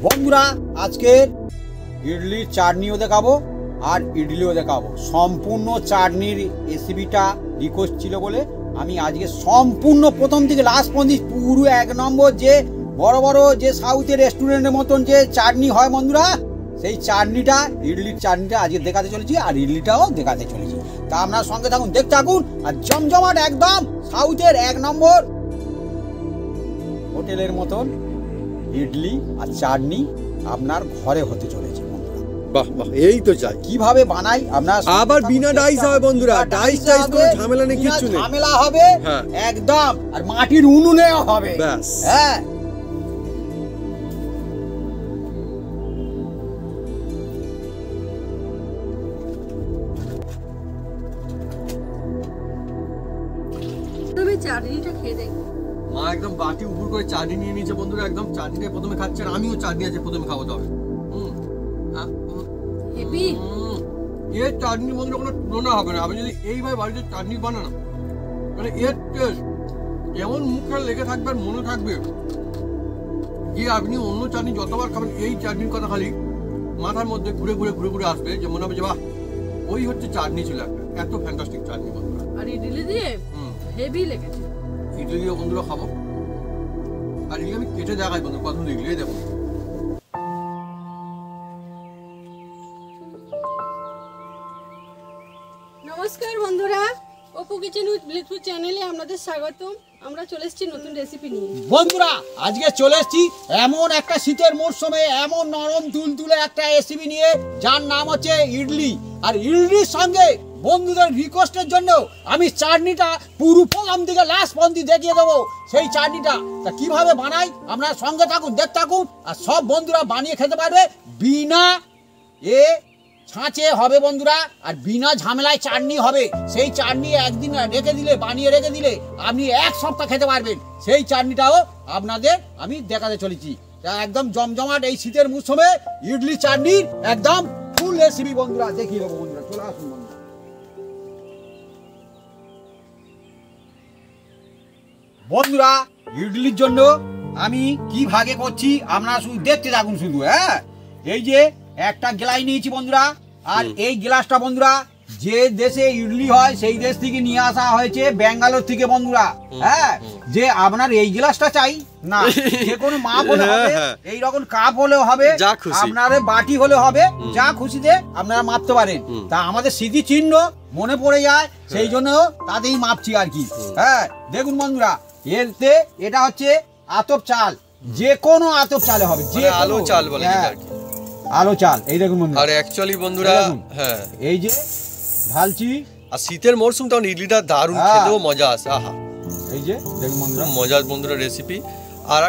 বন্ধুরা আজকের ইডলির চাটনিও দেখাবো আর ইডলিও দেখাবো। সম্পূর্ণ চাটনির রেসিপিটা রিকোয়েস্ট ছিল বলে আমি আজকে সম্পূর্ণ প্রথম থেকে লাস্ট পর্যন্ত পুরো এক নম্বর যে বড় বড় যে সাউথের রেস্টুরেন্টের মতন যে চাটনি হয় বন্ধুরা, সেই চাটনিটা ইডলির চাটনিটা আজকে দেখাতে চলেছি আর ইডলিটাও দেখাতে চলেছি। তা আপনার সঙ্গে থাকুন, দেখতে থাকুন। আর জমজমাট একদম সাউথের এক নম্বর হোটেলের মতন ইডলি আর চাটনি আপনার ঘরে হতে চলেছে বন্ধুরা। বাহ বাহ, এই তো চাই। কিভাবে বানাই আপনার আবার বিনা ডাইস হবে বন্ধুরা, ডাইস কোনো ঝামেলা নেই, কিছু নেই, ঝামেলা হবে একদম। আর মাটির উনুনেও হবে ব্যাস। হ্যাঁ চাটনিটা খেয়ে দেখো। মা একদম বাটি উপর করে চাটনি নিয়ে নিয়েছে বন্ধুরা, একদম চাটনিটা প্রথমে খাচ্ছে আর আমিও চাটনি আছে প্রথমে খাবো। তবে হেভি এর চাটনি বন্ধুরা কোনো তুলনা হবে না। আপনি যদি এইভাবে বাড়িতে চাটনি বানান, মানে এর টেস্ট এমন মুখে লেগে থাকবে আর মনে থাকবে যে আপনি অন্য চাটনি যতবার খাবেন এই চাটনির কথা খালি মাথার মধ্যে ঘুরে ঘুরে ঘুরে ঘুরে আসবে, যে মনে হবে যে বাহ ওই হচ্ছে চাটনি ছিল একটা। এত ফ্যান্টাস্টিক চাটনি বন্ধুরা। আর ইডলি দিয়ে হেভি লেগেছে। ইডলি দিয়ে বন্ধুরা খাবো আর ইডলি আমি কেটে দেখাই বন্ধু, প্রথম ইডলি দেখো। নমস্কার বন্ধুরা, অপু কিচেন উইথ ব্লিটফুড চ্যানেলে আপনাদের স্বাগতম। আমরা চলে এসেছি নতুন রেসিপি নিয়ে। বন্ধুরা আজকে চলে এসেছি এমন একটা শীতের মরশুমে এমন নরম তুলতুলে একটা রেসিপি নিয়ে, যার নাম হচ্ছে ইডলি। আর ইডলির সঙ্গে বন্ধুদের রিকোয়েস্টের জন্য আমি চাটনিটা পুরো প্রথম থেকে লাস্ট পর্যন্ত দেখিয়ে দেবো। সেই চাটনিটা তা কিভাবে বানাই আপনারা সঙ্গে থাকুন, দেখতে থাকুন। আর সব বন্ধুরা বানিয়ে খেতে পারবে, বিনা ছাঁচে হবে বন্ধুরা, আর বিনা ঝামেলায় চাটনি হবে। সেই চাটনি একদিন রেখে দিলে, বানিয়ে রেখে দিলে আপনি এক সপ্তাহ খেতে পারবেন। সেই চাটনিটাও আপনাদের আমি দেখাতে চলেছি। একদম জমজমাট এই শীতের মৌসুমে ইডলি চাটনির একদম ফুল রেসিপি বন্ধুরা দেখিয়ে দেবো। বন্ধুরা চলে আসুন। বন্ধুরা ইডলির জন্য আমি কি ভাগে করছি আপনারা শুধু দেখতে থাকুন শুধু। হ্যাঁ এই যে একটা গ্লাস নিয়েছি বন্ধুরা, আর এই গ্লাসটা বন্ধুরা যে দেশে ইডলি হয় সেই দেশ থেকে নিয়ে আসা হয়েছে, ব্যাঙ্গালোর থেকে বন্ধুরা। হ্যাঁ যে আপনার এই গ্লাসটা চাই না, যে কোনো মাপ হলে হবে, এইরকম কাপ হলেও হবে, আপনার বাটি হলে হবে, যা খুশিতে আপনারা মাপতে পারেন। তা আমাদের স্মৃতি চিহ্ন মনে পড়ে যায়, সেই জন্য তাতেই মাপছি আর কি। হ্যাঁ দেখুন বন্ধুরা, এতে এটা হচ্ছে আতপ চাল, যে কোনো আতপ চালে হবে, যে আলো চাল বলে আলো চাল। এই দেখুন বন্ধুরা, আর অ্যাকচুয়ালি বন্ধুরা হ্যাঁ এই যে ঢালছি। আর শীতের মরশুম তখন ইডলিটা দারুণ খেতেও মজা আসে। আহা এই যে দেখুন বন্ধুরা, মজার বন্ধুরা রেসিপি। আর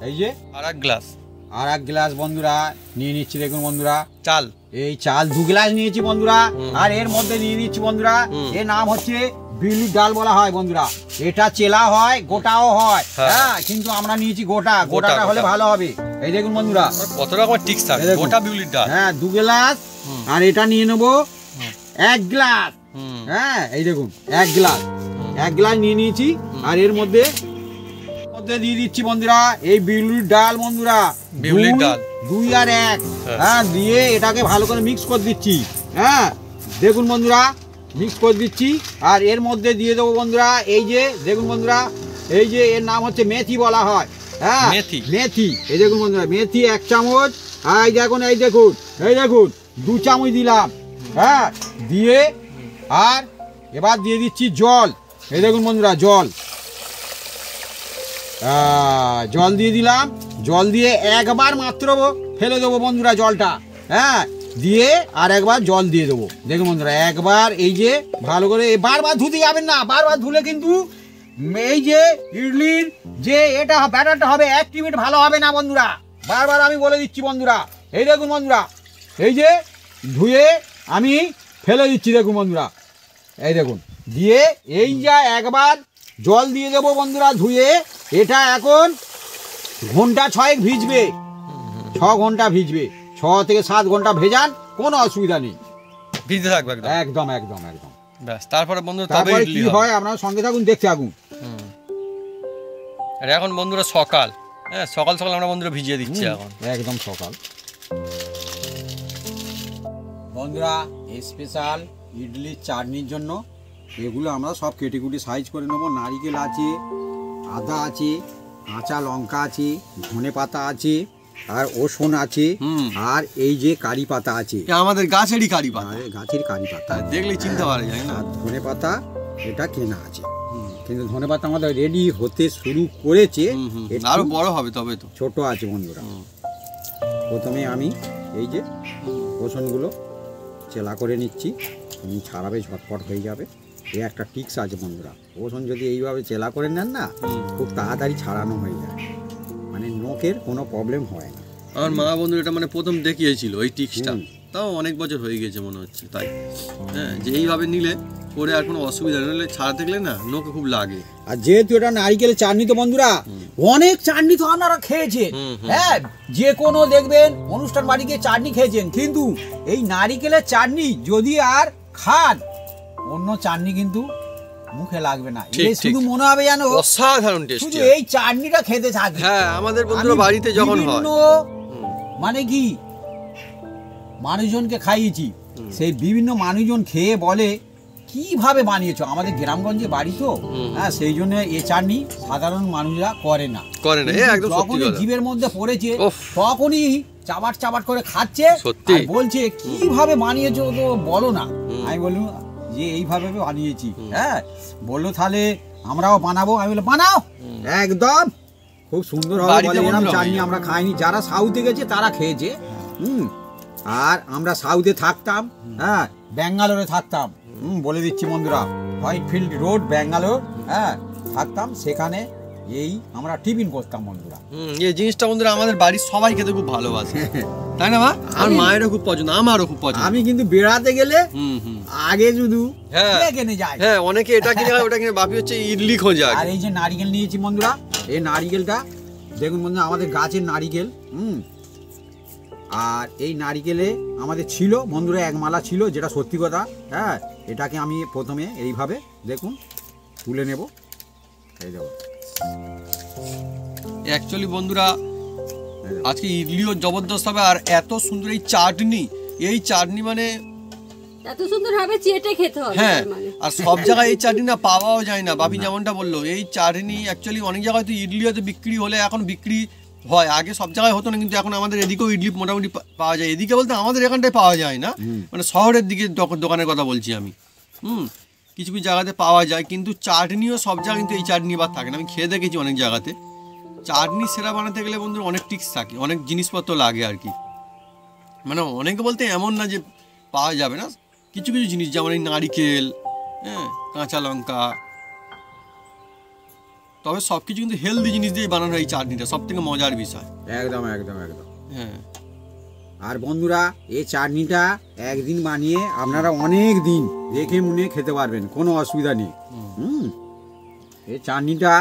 এই যে আর এক গ্লাস বন্ধুরা নিয়ে নিচ্ছি। দেখুন বন্ধুরা চাল, এই চাল 2 গ্লাস নিয়েছি বন্ধুরা। আর এর মধ্যে নিয়ে নিচ্ছি বন্ধুরা, এর নাম হচ্ছে বিউলির ডাল বলা হয় বন্ধুরা। এটা চেলা হয়, গোটাও হয়। হ্যাঁ কিন্তু আমরা নিয়েছি গোটাটা হলে ভালো হবে। এই দেখুন বন্ধুরা কত রকম টিক্স থাকে। গোটা বিউলির ডাল, হ্যাঁ 2 গ্লাস। আর এটা নিয়ে নেব 1 গ্লাস। হ্যাঁ এই দেখুন 1 গ্লাস নিয়ে নিয়েছি। আর এর মধ্যে দিয়ে দিচ্ছি বন্ধুরা এই বিউলির ডাল বন্ধুরা, 2 আর 1। হ্যাঁ দিয়ে এটাকে ভালো করে মিক্স করে দিচ্ছি। হ্যাঁ দেখুন বন্ধুরা মিক্স করে দিচ্ছি। আর এর মধ্যে দিয়ে দেবো বন্ধুরা এই যে দেখুন বন্ধুরা, এই যে এর নাম হচ্ছে মেথি বলা হয়। হ্যাঁ মেথি। এই দেখুন বন্ধুরা মেথি 1 চামচ। এই দেখুন 2 চামচ দিলাম। হ্যাঁ দিয়ে আর এবার দিয়ে দিচ্ছি জল। এই দেখুন বন্ধুরা জল দিয়ে দিলাম। জল দিয়ে একবার মাত্র ফেলে দেবো বন্ধুরা জলটা। হ্যাঁ দিয়ে আর একবার জল দিয়ে দেবো। দেখুন বন্ধুরা একবার এই যে ভালো করে, বারবার ধুতে যাবেন না, বারবার ধুলে কিন্তু এই যে ইডলির যে এটা ব্যাটারটা হবে অ্যাক্টিভেট ভালো হবে না বন্ধুরা, বারবার আমি বলে দিচ্ছি বন্ধুরা। এই দেখুন বন্ধুরা এই যে ধুয়ে আমি ফেলে দিচ্ছি। দেখুন বন্ধুরা এই দেখুন দিয়ে এই যা একবার জল দিয়ে দেবো বন্ধুরা ধুয়ে। এটা এখন ঘন্টা 6 ভিজবে, 6 ঘন্টা ভিজবে। 6 থেকে 7 ঘন্টা ভেজান, কোনো অসুবিধা নেই, ভিজতে থাকবে একদম। ব্যাস তারপরে বন্ধুরা তারপরে কি হয় আপনারা সঙ্গে থাকুন, দেখতে থাকুন। আর এখন বন্ধুরা সকাল হ্যাঁ, সকাল সকাল আমরা বন্ধুরা ভিজিয়ে দিচ্ছি এখন। একদম সকাল। বন্ধুরা স্পেশাল ইডলির চাটনির জন্য এগুলো আমরা সব কেটে কুটে সাইজ করে নেবো। নারিকেল আছে, আদা আছে, কাঁচা লঙ্কা আছে, ধনে পাতা আছে, আর রসুন আছে, আর এই যে কারি পাতা আছে, আমাদের গাছেরই কারি পাতা, গাছের কারি পাতা দেখলে চিনতে পারা যায় না। ধনে পাতা এটা কেনা আছে, কিন্তু ধনে পাতা আমাদের রেডি হতে শুরু করেছে, আরো বড় হবে তবে তো। ছোট আছে বন্ধুরা। প্রথমে আমি এই যে রসুনগুলো চেলা করে নিচ্ছি, তুমি ছাড়াবে ঝটপট হয়ে যাবে। এই একটা টিক্স আছে বন্ধুরা, রসুন যদি এইভাবে চেলা করে নেন না, খুব তাড়াতাড়ি ছাড়ানো হয়ে যায়, মানে নোকের কোনো প্রবলেম হয় না। আমার মা বন্ধু এটা মানে প্রথম দেখিয়েছিল এই টিক্সটা, তাও অনেক বছর হয়ে গেছে মনে হচ্ছে, তাই হ্যাঁ যে এইভাবে নিলে পরে আর কোনো অসুবিধা নেই, ছাড়াতে গেলে না নোকে খুব লাগে। আর যেহেতু এটা নারিকেলের চাটনি তো বন্ধুরা, অনেক চাটনি তো আপনারা খেয়েছেন, হ্যাঁ যে কোনো দেখবেন অনুষ্ঠান বাড়ি গিয়ে চাটনি খেয়েছেন, কিন্তু এই নারিকেলের চাটনি যদি আর খান, অন্য চাটনি কিন্তু মুখে লাগবে না, এই শুধু মনে হবে জানো অসাধারণ টেস্ট, শুধু এই চাটনিটা খেতে থাকবে। হ্যাঁ আমাদের বন্ধুরা বাড়িতে যখন হয়, মানে কি মানুষজনকে খাইয়েছি, সেই বিভিন্ন মানুষজন খেয়ে বলে কিভাবে বানিয়েছো, আমাদের গ্রামগঞ্জে বাড়ি তো, হ্যাঁ সেই জন্য এই চাটনি সাধারণ মানুষরা করে না। যখনই জিভের মধ্যে পড়েছে তখনই চাবাট চাবাট করে খাচ্ছে, আর বলছে কিভাবে বানিয়েছো তো বলো না। আমি বললাম যে এইভাবে বানিয়েছি, হ্যাঁ বললো তাহলে আমরাও বানাবো। আমি বললাম বানাও, একদম খুব সুন্দর হবে। এরকম চাটনি আমরা খাইনি, যারা সাউথে গেছে তারা খেয়েছে। আর আমরা সাউথে থাকতাম, হ্যাঁ ব্যাঙ্গালোরে থাকতাম, বলে দিচ্ছি বন্ধুরা, হোয়াইটফিল্ড রোড ব্যাঙ্গালোর, হ্যাঁ থাকতাম, সেখানে এই আমরা টিফিন করতাম বন্ধুরা। এই জিনিসটা বন্ধুরা আমাদের বাড়ির সবাই খেতে খুব ভালোবাসে, তাই না মা? আর মায়েরও খুব পছন্দ, আমারও খুব পছন্দ। আমি কিন্তু বেড়াতে গেলে আগে শুধু কিনে যাই, হ্যাঁ অনেকে এটা কিনে ওটা কিনে, বাপি হচ্ছে ইডলি খোঁজা। আর এই যে নারিকেল নিয়েছি বন্ধুরা, এই নারিকেলটা দেখুন বন্ধুরা, আমাদের গাছের নারিকেল, আর এই নারিকেলে আমাদের ছিল বন্ধুরা এক মালা ছিল, যেটা সত্যি কথা। হ্যাঁ এটাকে আমি প্রথমে এইভাবে দেখুন তুলে নেব, এই দেখো। অ্যাকচুয়ালি বন্ধুরা আজকে ইডলিও জবরদস্ত হবে, আর এত সুন্দর এই চাটনি, এই চাটনি মানে এত সুন্দর হবে চেটে খেতে হবে। হ্যাঁ আর সব জায়গায় এই চাটনি না পাওয়াও যায় না, বাপি যেমনটা বললো, এই চাটনি অ্যাকচুয়ালি অনেক জায়গায় তো ইডলি হয়তো বিক্রি হলে এখন বিক্রি হয়, আগে সব জায়গায় হতো না, কিন্তু এখন আমাদের এদিকেও ইডলি মোটামুটি পাওয়া যায়। এদিকে বলতে আমাদের এখানটায় পাওয়া যায় না, মানে শহরের দিকে দোকানের কথা বলছি আমি। কিছু কিছু জায়গাতে পাওয়া যায়, কিন্তু চাটনিও সব জায়গায় কিন্তু এই চাটনি বা থাকে না। আমি খেয়ে দেখেছি অনেক জায়গাতে, চাটনি সেরা বানাতে গেলে বন্ধু অনেক টিক্স থাকে, অনেক জিনিসপত্র লাগে আর কি। মানে অনেকে বলতে এমন না যে পাওয়া যাবে না, কিছু কিছু জিনিস যেমন এই নারিকেল, হ্যাঁ কাঁচা লঙ্কা, তবে সব কিছু কিন্তু হেলদি জিনিস দিয়ে বানানো এই চাটনিটা সব থেকে মজার বিষয়। একদম একদম একদম। হ্যাঁ আর বন্ধুরা এই চাটনিটা একদিন বানিয়ে আপনারা অনেক দিন দেখে মনে খেতে পারবেন, কোনো অসুবিধা নেই। এই চাটনিটা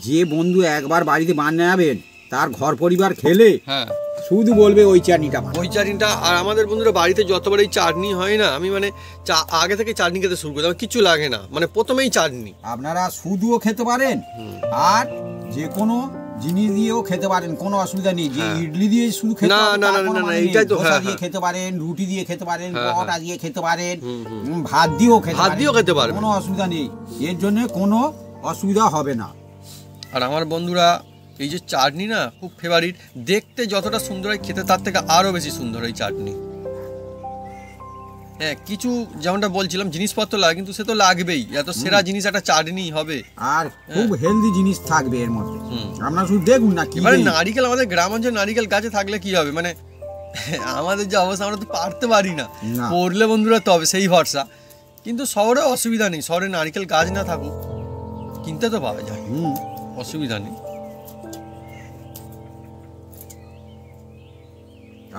যে বন্ধু একবার বাড়িতে বানাবেন, তার ঘর পরিবার খেলে হ্যাঁ শুধু বলবে ওই চাটনিটা, ওই চাটনিটা। আর আমাদের বন্ধুরা বাড়িতে যতবার এই চাটনি হয় না, আমি মানে আগে থেকে চাটনি খেতে শুরু করি, আমার কিছু লাগে না, মানে প্রথমেই চাটনি। আপনারা শুধুও খেতে পারেন আর যে কোনো জিনিস দিয়েও খেতে পারেন, কোনো অসুবিধা নেই। যে ইডলি দিয়ে শুধু খেতে খেতে পারেন, রুটি দিয়ে খেতে পারেন, পরোটা দিয়ে খেতে পারেন, ভাত দিয়েও খেতে পারেন, কোনো অসুবিধা নেই, এর জন্য কোনো অসুবিধা হবে না। আর আমার বন্ধুরা এই যে চাটনি না খুব ফেভারিট, দেখতে যতটা সুন্দর হয় খেতে তার থেকে আরো বেশি সুন্দর এই চাটনি। হ্যাঁ কিছু যেমনটা বলছিলাম জিনিসপত্র লাগে, কিন্তু সে তো লাগবেই, এত সেরা জিনিস একটা চাটনি হবে, আর খুব হেলদি জিনিস থাকবে এর মধ্যে। আপনারা শুধু দেখুন না, মানে নারিকেল আমাদের গ্রাম অঞ্চলে নারিকেল গাছে থাকলে কি হবে, মানে আমাদের যে অবস্থা আমরা তো পারতে পারি না, পড়লে বন্ধুরা তবে সেই ভরসা। কিন্তু শহরে অসুবিধা নেই, শহরে নারিকেল গাছ না থাকুক কিনতে তো পাওয়া যায়, অসুবিধা নেই।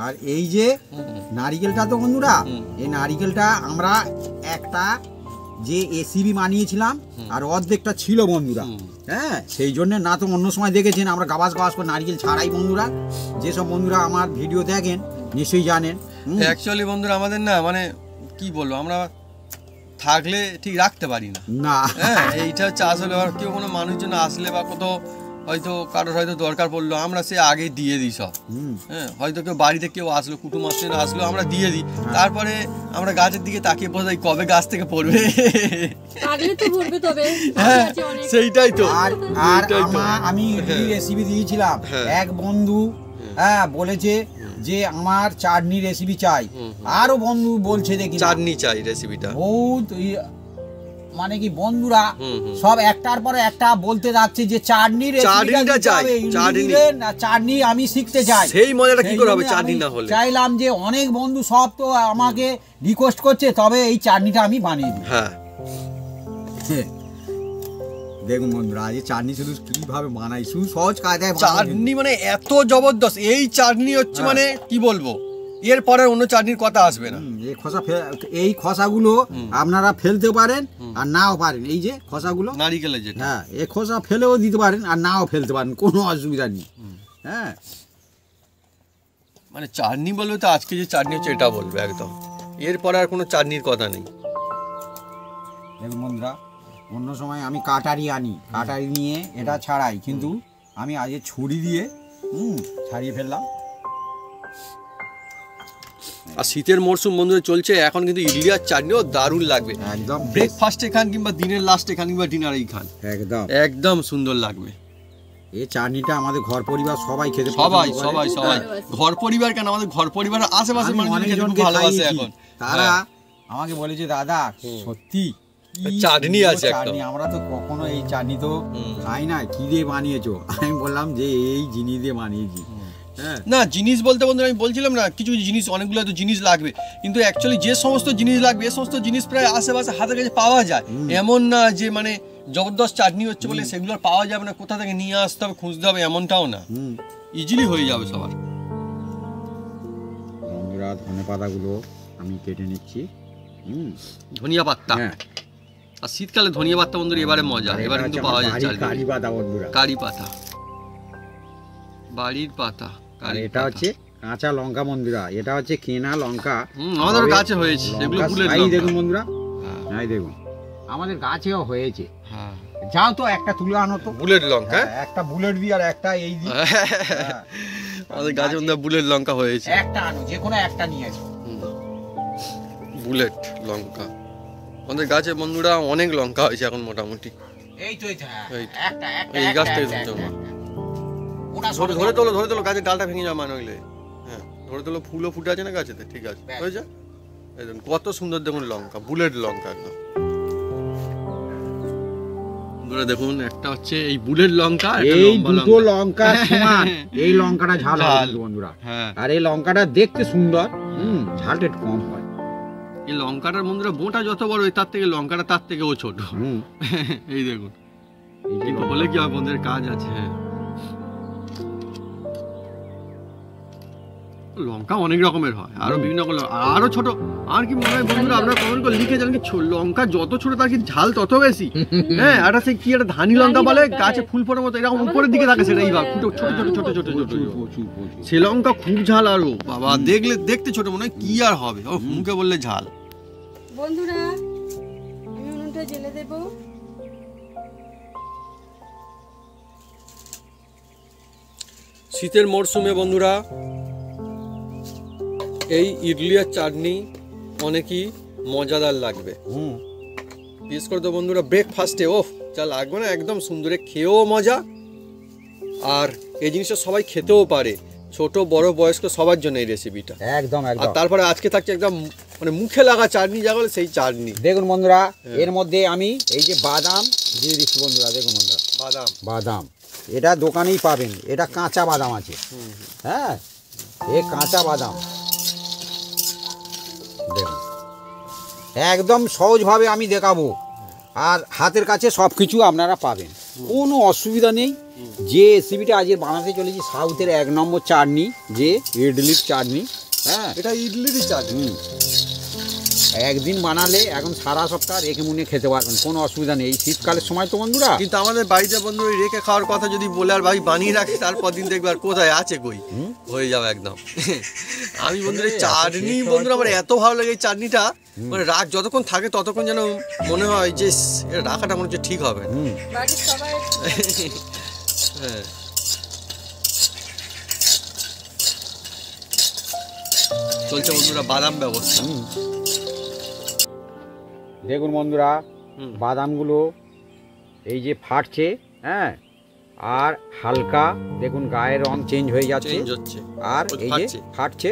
আর এই যে নারিকেলটা তো বন্ধুরা, এই নারিকেলটা আমরা একটা যে এসিবি বানিয়েছিলাম, আর অর্ধেকটা ছিল বন্ধুরা, হ্যাঁ সেই জন্য না তো অন্য সময় দেখেছেন আমরা গাবাস গাবাস করে নারিকেল ছাড়াই বন্ধুরা। যেসব বন্ধুরা আমার ভিডিও দেখেন নিশ্চয়ই জানেন। অ্যাকচুয়ালি বন্ধুরা আমাদের না মানে কি বলবো, আমরা থাকলে ঠিক রাখতে পারি না, হ্যাঁ এইটা চাষ হলে আর কেউ কোনো মানুষজন আসলে বা কোথাও হয়তো কারোর হয়তো দরকার পড়লো, আমরা সে আগে দিয়ে দিই সব। হ্যাঁ, হয়তো কেউ বাড়িতে কেউ আসলো, কুটুম আসলে আসলো, আমরা দিয়ে দিই। তারপরে আমরা গাছের দিকে তাকিয়ে বসে যাই কবে গাছ থেকে পড়বে। হ্যাঁ, সেইটাই তো। আর আমি রেসিপি দিয়েছিলাম, এক বন্ধু বলেছে যে আমার চাটনি রেসিপি চাই, আরো বন্ধু বলছে দেখি চাটনি চাই রেসিপিটা। বহুত মানে কি বন্ধুরা সব একটার পর একটা বলতে যাচ্ছে যে চাটনি রেসিপিটা চাই, চাটনি আমি শিখতে চাই। সেই মজাটা কি করে হবে চাটনি না হলে? চাইলাম যে অনেক বন্ধু সব তো আমাকে রিকোয়েস্ট করছে, তবে এই চাটনিটা আমি বানিয়ে দিই। হ্যাঁ, দেখুন বন্ধুরা, এই চাটনি শুধু কিভাবে বানাই, শুধু সহজ কায়দায় চাটনি মানে এত জবরদস্ত। এই চাটনি হচ্ছে মানে কি বলবো, এরপরে অন্য চাটনির কথা আসবে না। এই খোসাগুলো আপনারা ফেলতে পারেন আর নাও পারেন, এই যে খোসাগুলো নারিকেলের যেটা, হ্যাঁ এই খোসা ফেলেও দিতে পারেন আর নাও ফেলতে পারেন, কোনো অসুবিধা নেই। হ্যাঁ, মানে চাটনি বলবে তো আজকে যে চাটনি হচ্ছে এটা বলবে একদম, এরপরে আর কোনো চাটনির কথা নেই। দেখুন বন্ধুরা, অন্য সময় আমি কাটারি আনি, কাটারি নিয়ে এটা ছাড়াই, কিন্তু আমি আজকে ছুরি দিয়ে ছাড়িয়ে ফেললাম। আর শীতের মরশুম বন্ধুরা চলছে, এখন কিন্তু ইডলি আর চাটনিও দারুণ লাগবে। একদম ব্রেকফাস্টে খান কিংবা দিনের লাস্টে খান কিংবা ডিনারেই খান, একদম একদম সুন্দর লাগবে। এই চাটনিটা আমাদের ঘর পরিবার সবাই খেতে, সবাই ঘর পরিবার কেন, আমাদের ঘর পরিবারের আশেপাশে মানুষজন খেতে ভালোবাসে এখন। তারা আমাকে বলেছে দাদা সত্যি চাটনি আছে একদম, আমরা তো কখনো এই চাটনি তো খাই না, কি দিয়ে বানিয়েছো? আমি বললাম যে এই জিনিস দিয়ে বানিয়েছি। না জিনিস বলতে বন্ধুরা আমি বলছিলাম না, কিছু জিনিস অনেকগুলো তো জিনিস লাগবে, কিন্তু অ্যাকচুয়ালি যে সমস্ত জিনিস লাগবে এই সমস্ত জিনিস প্রায় আশেপাশে হাতের কাছে পাওয়া যায়। এমন না যে মানে জবরদস্ত চাটনি হচ্ছে বলে সেগুলো পাওয়া যাবে না, কোথা থেকে নিয়ে আসতে হবে খুঁজতে হবে এমনটাও না, ইজিলি হয়ে যাবে সবার। বন্ধুরা ধনে পাতাগুলো আমি কেটে নিচ্ছি, ধনিয়া পাতা। আর শীতকালে ধনিয়া পাতা বন্ধুরা এবারে মজা, এবারে কিন্তু পাওয়া যাচ্ছে কারি পাতা বন্ধুরা, কারি পাতা, বাড়ির পাতা। আর এটা হচ্ছে কাঁচা লঙ্কা বন্ধুরা, এটা হচ্ছে কেনা লঙ্কা, আমাদের গাছে হয়েছে এগুলো বুলেট লঙ্কা। দেখুন বন্ধুরা, এই দেখুন আমাদের গাছেও হয়েছে। যাও তো একটা তুলে আনো তো, বুলেট লঙ্কা, একটা বুলেট দি আর একটা এই দি। আমাদের গাছে বন্ধুরা বুলেট লঙ্কা হয়েছে, একটা আনো, যে কোনো একটা নিয়ে আসো। বুলেট লঙ্কা আমাদের গাছে বন্ধুরা অনেক লঙ্কা হয়েছে এখন মোটামুটি। এই তো একটা এই গাছ থেকে ধরে তোলো, ধরে তোলো, গাছের ডালটা ভেঙে যাওয়া মানে হইলে। হ্যাঁ ধরে তোলো, ফুলও ফুটে আছে না গাছেতে, ঠিক আছে হয়েছে। এই দেখুন কত সুন্দর, দেখুন লঙ্কা, বুলেট লঙ্কা একদম। বন্ধুরা দেখুন একটা হচ্ছে এই বুলেট লঙ্কা, এই দুটো লঙ্কা সমান, এই লঙ্কাটা ঝাল হয় বন্ধুরা, আর এই লঙ্কাটা দেখতে সুন্দর, ঝালটা একটু কম হয়। এই লঙ্কাটার বন্ধুরা বোঁটা যত বড় তার থেকে লঙ্কাটা তার থেকেও ছোট। এই দেখুন, কিন্তু বলে কি হবে বন্ধুদের কাজ আছে। হ্যাঁ লঙ্কা অনেক রকমের হয়, আরো বিভিন্ন আরো ছোট। আর কি মনে হয় বন্ধুরা আপনারা কমেন্ট করে লিখে জানেন কি লঙ্কা যত ছোট তার কি ঝাল তত বেশি। হ্যাঁ এটা সে কি একটা ধানি লঙ্কা বলে, গাছে ফুল ফোটার মতো এরকম উপরের দিকে থাকে, সেটাই ভাব ছোট ছোট ছোট ছোট ছোট ছোট। সে লঙ্কা খুব ঝাল, আরো বাবা দেখলে দেখতে ছোট মনে হয়, কি আর হবে, ও মুখে বললে ঝাল। বন্ধুরা আমি উনুনটা জ্বেলে দেব। শীতের মরশুমে বন্ধুরা এই ইডলি আর চাটনি অনেকই মজাদার লাগবে। বিশেষ করে তো বন্ধুরা ব্রেকফাস্টে ওফ যা লাগবে না, একদম সুন্দরে খেয়েও মজা, আর এই জিনিসটা সবাই খেতেও পারে, ছোট বড় বয়স্ক সবার জন্য এই রেসিপিটা একদম। আর তারপরে আজকে থাকছে একদম মানে মুখে লাগা চাটনি, যা বলে সেই চাটনি। দেখুন বন্ধুরা এর মধ্যে আমি এই যে বাদাম দিয়ে দিচ্ছি বন্ধুরা, দেখুন বন্ধুরা বাদাম এটা দোকানেই পাবেন, এটা কাঁচা বাদাম আছে। হ্যাঁ এই কাঁচা বাদাম দেখুন একদম সহজভাবে আমি দেখাবো, আর হাতের কাছে সব কিছু আপনারা পাবেন, কোনো অসুবিধা নেই। যে রেসিপিটা আজকে বানাতে চলেছি সাউথের 1 নম্বর চাটনি, যে ইডলির চাটনি। হ্যাঁ এটা ইডলির চাটনি, একদিন বানালে এখন সারা সপ্তাহ রেখে মুনে খেতে পারবেন, কোনো অসুবিধা নেই। এই শীতকালের সময় তো বন্ধুরা, কিন্তু আমাদের বাড়িতে বন্ধু রেখে খাওয়ার কথা যদি বলে আর ভাই বানিয়ে রাখে, তারপর দিন দেখবে আর কোথায় আছে কই হয়ে যাবে একদম। আমি বন্ধুরা চাটনি বন্ধুরা আমার এত ভালো লাগে এই চাটনিটা, মানে রাগ যতক্ষণ থাকে ততক্ষণ যেন মনে হয় যে এটা রাখাটা মনে হচ্ছে ঠিক হবে। হ্যাঁ চলছে বন্ধুরা বাদাম ব্যবস্থা। দেখুন বন্ধুরা হুম। বাদামগুলো এই যে ফাটছে, হ্যাঁ, আর হালকা দেখুন গায়ের রং চেঞ্জ হয়ে যাচ্ছে চেঞ্জ হচ্ছে আর ওই এই যে ফাটছে। ফাটছে।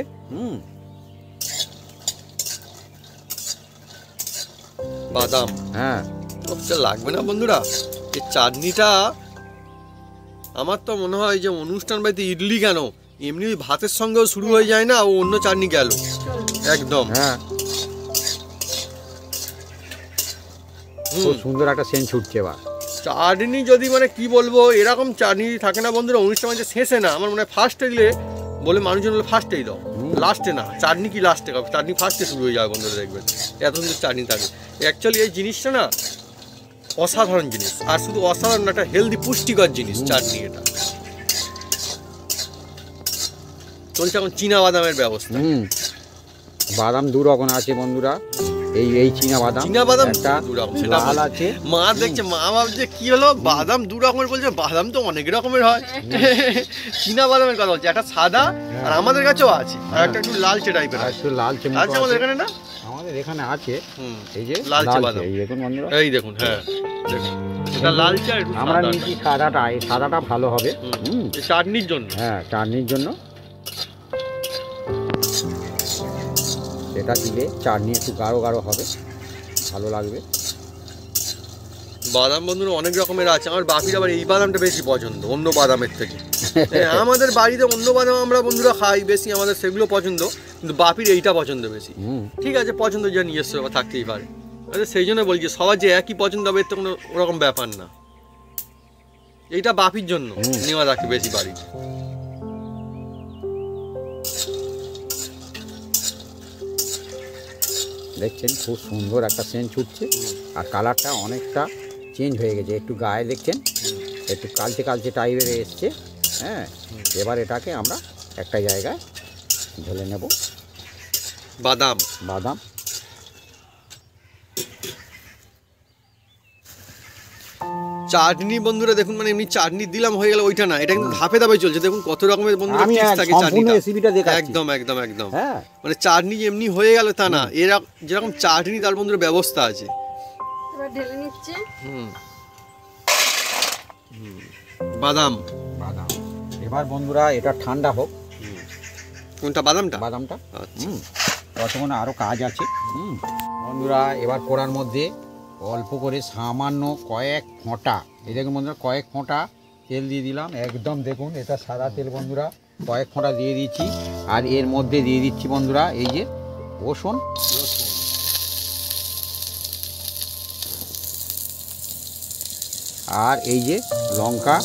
বাদাম হ্যাঁ সবচেয়ে লাগবে না বন্ধুরা এই চাটনিটা। আমার তো মনে হয় যে অনুষ্ঠান বাড়িতে ইডলি কেন এমনি ওই ভাতের সঙ্গেও শুরু হয়ে যায় না, ও অন্য চাটনি গেল একদম। হ্যাঁ খুব সুন্দর একটা সেন্ট ছুটছে এবার। চাটনি যদি মানে কি বলবো এরকম চাটনি থাকে না বন্ধুরা অনুষ্ঠান বাড়িতে শেষে না, আমার মনে হয় ফার্স্টে দিলে বলে মানুষজন বলে ফার্স্টেই দাও, লাস্টে না। চাটনি কি লাস্টে খাবে, চাটনি ফার্স্টে শুরু হয়ে যাবে বন্ধুরা, দেখবেন এত সুন্দর চাটনি থাকে। অ্যাকচুয়ালি এই জিনিসটা না অসাধারণ জিনিস, আর শুধু অসাধারণ একটা হেলদি পুষ্টিকর জিনিস চাটনি। এটা চলছে এখন চীনা বাদামের ব্যবস্থা। বাদাম দু রকম আছে বন্ধুরা, এই চীনা বাদাম একটা লাল আছে। মা দেখছে, মা ভাবছে কি হলো বাদাম দু রকমের, বলছে বাদাম তো অনেক রকমের হয়। চীনা বাদামের কথা বলছে, একটা সাদা আর আমাদের কাছেও আছে, আর একটা একটু লালচে টাইপের আছে। একটু লালচে আছে আমাদের এখানে না, আমাদের এখানে আছে। এই যে লালচে বাদাম, এই দেখুন বন্ধুরা, এই দেখুন। হ্যাঁ দেখুন এটা লালচে আর একটু আমরা নিয়েছি সাদাটা, এই সাদাটা ভালো হবে চাটনির জন্য। হ্যাঁ চাটনির জন্য এটা দিলে চাটনি একটু গাঢ় গাঢ় হবে, ভালো লাগবে। বাদাম বন্ধুরা অনেক রকমের আছে, আমার বাপির আবার এই বাদামটা বেশি পছন্দ অন্য বাদামের থেকে। আমাদের বাড়িতে অন্য বাদাম আমরা বন্ধুরা খাই বেশি, আমাদের সেগুলো পছন্দ, কিন্তু বাপির এইটা পছন্দ বেশি। ঠিক আছে, পছন্দ যা নিজস্ব থাকতেই পারে, আচ্ছা সেই জন্য বলছি সবার যে একই পছন্দ হবে এর তো কোনো ওরকম ব্যাপার না। এইটা বাপির জন্য নেওয়া থাকে বেশি বাড়িতে। দেখছেন খুব সুন্দর একটা সেন্ট ছুটছে, আর কালারটা অনেকটা চেঞ্জ হয়ে গেছে, একটু গায়ে দেখছেন একটু কালচে কালচে টাইপের এসছে। হ্যাঁ এবার এটাকে আমরা একটা জায়গায় ঢেলে নেব। বাদাম বাদাম চাটনি বন্ধুরা দেখুন, মানে এমনি চাটনি দিলাম হয়ে গেল ওইটা না, এটা কিন্তু ধাপে ধাপে চলছে। দেখুন কত রকমের বন্ধুরা আমি টিপস থাকে সম্পূর্ণ চাটনিটা, রেসিপিটা দেখাচ্ছি। একদম একদম একদম। হ্যাঁ মানে চাটনি এমনি হয়ে গেল তা না, এরা যেরকম চাটনি তার বন্ধুরা ব্যবস্থা আছে। এবার ঢেলে নিচ্ছে। বাদাম বাদাম এবার বন্ধুরা এটা ঠান্ডা হোক। কোনটা বাদামটা? বাদামটা আচ্ছা ততক্ষণ আরও কাজ আছে। বন্ধুরা এবার কড়ার মধ্যে অল্প করে সামান্য কয়েক ফোঁটা, এই দেখুন বন্ধুরা কয়েক ফোঁটা তেল দিয়ে দিলাম। একদম দেখুন এটা সাদা তেল বন্ধুরা, কয়েক ফোঁটা দিয়ে দিচ্ছি। আর এর মধ্যে দিয়ে দিচ্ছি বন্ধুরা এই যে রসুন, আর এই যে লঙ্কা,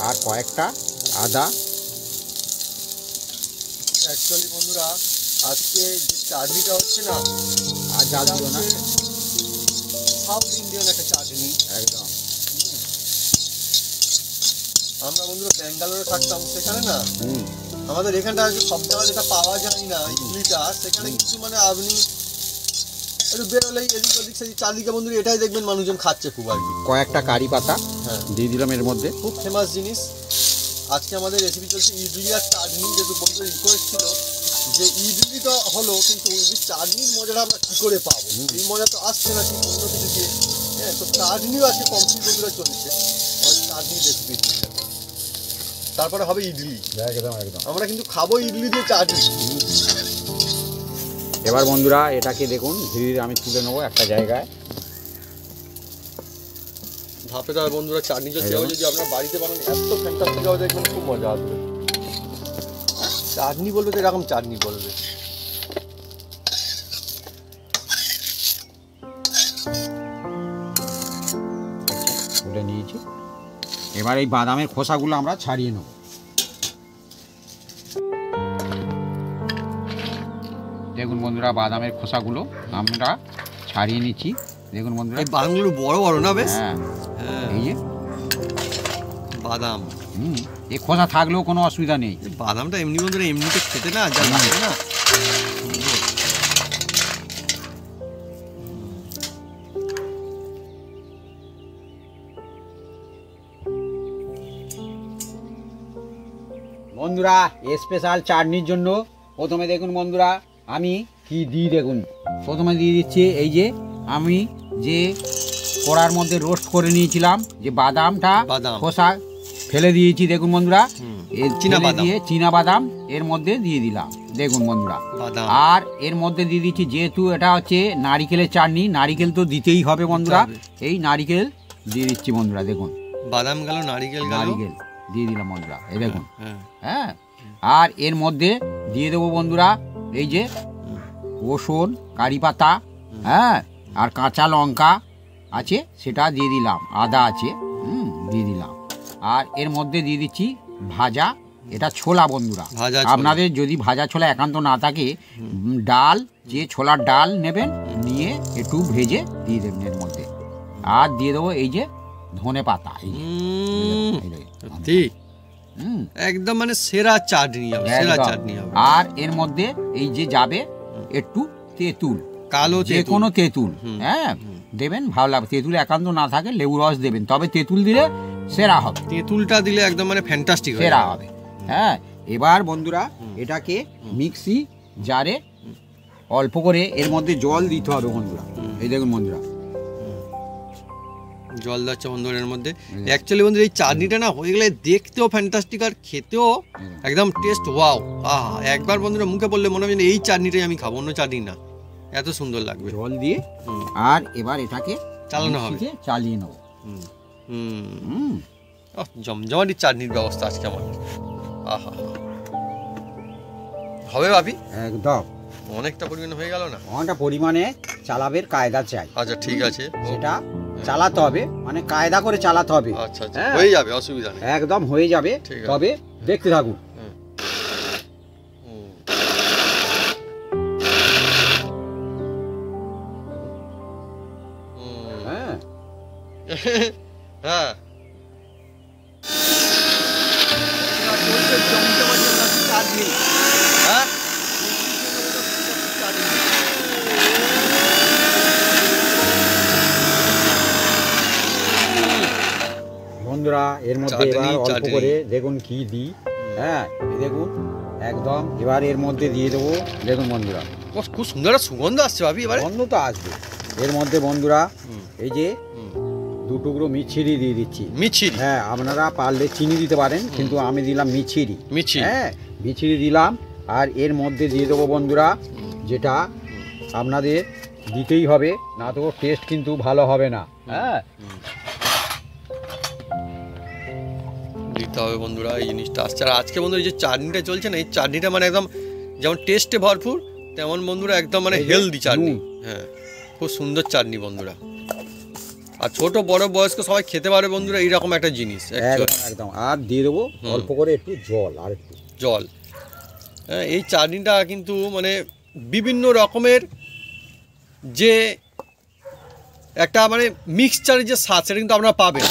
আর কয়েকটা আদা। অ্যাকচুয়ালি বন্ধুরা আজকে যে চাটনিটা হচ্ছে না, আর জাল দিও না, সাউথ ইন্ডিয়ান একটা চাটনি একদম। আমরা বন্ধুরা ব্যাঙ্গালোরে থাকতাম, সেখানে না আমাদের এখানটা সব জায়গায় যেটা পাওয়া যায় না ইডলিটা, সেখানে কিছু মানে আপনি একটু বেরোলেই এদিক ওদিক সেদিক চারদিকে বন্ধুরা এটাই দেখবেন মানুষজন খাচ্ছে খুব আর কি। কয়েকটা কারি পাতা হ্যাঁ দিয়ে দিলাম এর মধ্যে। খুব ফেমাস জিনিস। আজকে আমাদের রেসিপি চলছে ইডলি আর চাটনি, যেহেতু বন্ধু রিকোয়েস্ট ছিল যে ইডলি তো হলো কিন্তু চাটনির মজাটা আমরা কী করে পাবো, এই মজা তো আসছে না ঠিক অন্য কিছু দিয়ে। হ্যাঁ তো চাটনিও আজকে কমপ্লিট বন্ধুরা চলছে, চাটনির রেসিপি। তারপরে হবে ইডলি, একদম একদম আমরা কিন্তু খাবো ইডলি দিয়ে চাটনি। এবার বন্ধুরা এটাকে দেখুন ধীরে ধীরে আমি তুলে নেবো একটা জায়গায়। ধাপে ধাপে বন্ধুরা চাটনি যদি আপনার বাড়িতে বানান এত ফ্যান্টাস্টিক হবে, দেখবেন খুব মজা আসবে। চাটনি বলবে তো এরকম চাটনি বলবে। তুলে নিয়েছি, এবার এই বাদামের খোসাগুলো আমরা ছাড়িয়ে নেব। দেখুন বন্ধুরা বাদামের খোসাগুলো আমরা ছাড়িয়ে নিচ্ছি। দেখুন বন্ধুরা এই বাদামগুলো বড় বড় না বেশ। হ্যাঁ এই যে বাদাম, এই খোসা থাকলেও কোনো অসুবিধা নেই। বাদামটা এমনি বন্ধুরা এমনিতে খেতে না যা লাগে না। বন্ধুরা স্পেশাল চাটনির জন্য প্রথমে দেখুন বন্ধুরা আমি কি দিই দেখুন। প্রথমে দিয়ে দিচ্ছি এই যে আমি যে কড়ার মধ্যে রোস্ট করে নিয়েছিলাম যে বাদামটা খোসা ফেলে দিয়েছি দেখুন বন্ধুরা, চীনা বাদাম এর মধ্যে দিয়ে দিলাম দেখুন বন্ধুরা। আর এর মধ্যে দিয়ে দিচ্ছি, যেহেতু এটা হচ্ছে নারিকেলের চাটনি, নারিকেল তো দিতেই হবে বন্ধুরা, এই নারিকেল দিয়ে দিচ্ছি বন্ধুরা দেখুন। বাদাম গেল, নারিকেল দিয়ে দিলাম বন্ধুরা, এই দেখুন। হ্যাঁ, আর এর মধ্যে দিয়ে দেবো বন্ধুরা এই যে রসুন, কারি পাতা, হ্যাঁ, আর কাঁচা লঙ্কা আছে সেটা দিয়ে দিলাম, আদা আছে দিয়ে দিলাম। আর এর মধ্যে দিয়ে দিচ্ছি ভাজা, এটা ছোলা বন্ধুরা। আপনাদের যদি ভাজা ছোলা একান্ত না থাকে, ডাল, যে ছোলার ডাল নেবেন, নিয়ে একটু ভেজে দিয়ে দেবেন এর মধ্যে। আর দিয়ে দেবো এই যে ধনে পাতা, একদম মানে সেরা চাটনি, সেরা চাটনি। আর এর মধ্যে এই যে যাবে একটু তেঁতুল, কালো যে কোনো তেঁতুল, হ্যাঁ দেবেন, ভালো লাগবে। তেঁতুল একান্ত না থাকে লেবু রস দেবেন, তবে তেঁতুল দিলে সেরা হবে। তেঁতুলটা দিলে একদম মানে ফ্যান্টাস্টিক সেরা হবে। হ্যাঁ, এবার বন্ধুরা এটাকে মিক্সি জারে অল্প করে এর মধ্যে জল দিতে হবে বন্ধুরা, এই দেখুন বন্ধুরা জল দিচ্ছে বন্ধুরা এর মধ্যে। অ্যাকচুয়ালি বন্ধুরা এই চাটনিটা না হয়ে গেলে দেখতেও ফ্যান্টাস্টিক আর খেতেও একদম টেস্ট ওয়াও। আহা, একবার বন্ধুরা মুখে পড়লে মনে হবে এই চাটনিটাই আমি খাবো, অন্য চাটনি না, এত সুন্দর লাগবে। জল দিয়ে আর এবার এটাকে চালানো হবে, চালিয়ে নেবো। জমজমাটি চাটনির ব্যবস্থা আজকে আমার। আহা, হবে ভাবি? একদম অনেকটা পরিমাণে হয়ে গেল না? অনেকটা পরিমাণে চালাবের কায়দা চাই। আচ্ছা ঠিক আছে, সেটা চালাতে হবে, মানে কায়দা করে চালাতে হবে। আচ্ছা আচ্ছা, হয়ে যাবে, অসুবিধা নেই, একদম হয়ে যাবে। তবে দেখতে থাকুন। হ্যাঁ, বন্ধুরা এর মধ্যে এবার অল্প করে দেখুন কি দিই। হ্যাঁ, দেখুন একদম। এবার এর মধ্যে দিয়ে দেবো দেখুন বন্ধুরা, খুব সুন্দর সুগন্ধ আসছে ভাবি। এবার গন্ধ তো আসবে। এর মধ্যে বন্ধুরা এই যে দু টুকরো মিছরি দিয়ে দিচ্ছি। মিছরি? হ্যাঁ, আপনারা পারলে চিনি দিতে পারেন, কিন্তু আমি দিলাম মিছরি। হ্যাঁ, মিছরি দিলাম। আর এর মধ্যে দিয়ে দেবো বন্ধুরা, যেটা আপনাদের দিতেই হবে, না তো টেস্ট কিন্তু ভালো হবে না। হ্যাঁ, দিতে হবে বন্ধুরা এই জিনিসটা আসছে। আর আজকে বন্ধুরা এই যে চাটনিটা চলছে না, এই চাটনিটা মানে একদম যেমন টেস্টে ভরপুর, তেমন বন্ধুরা একদম মানে হেলদি চাটনি। হ্যাঁ, খুব সুন্দর চাটনি বন্ধুরা। আর ছোট বড় বয়স্ক সবাই খেতে পারে বন্ধুরা এইরকম একটা জিনিস একদম। আর দিয়ে দেবো অল্প করে একটু জল, আর একটু জল। হ্যাঁ, এই চাটনিটা কিন্তু মানে বিভিন্ন রকমের যে একটা মানে মিক্সচারের যে স্বাদ, সেটা কিন্তু আপনারা পাবেন।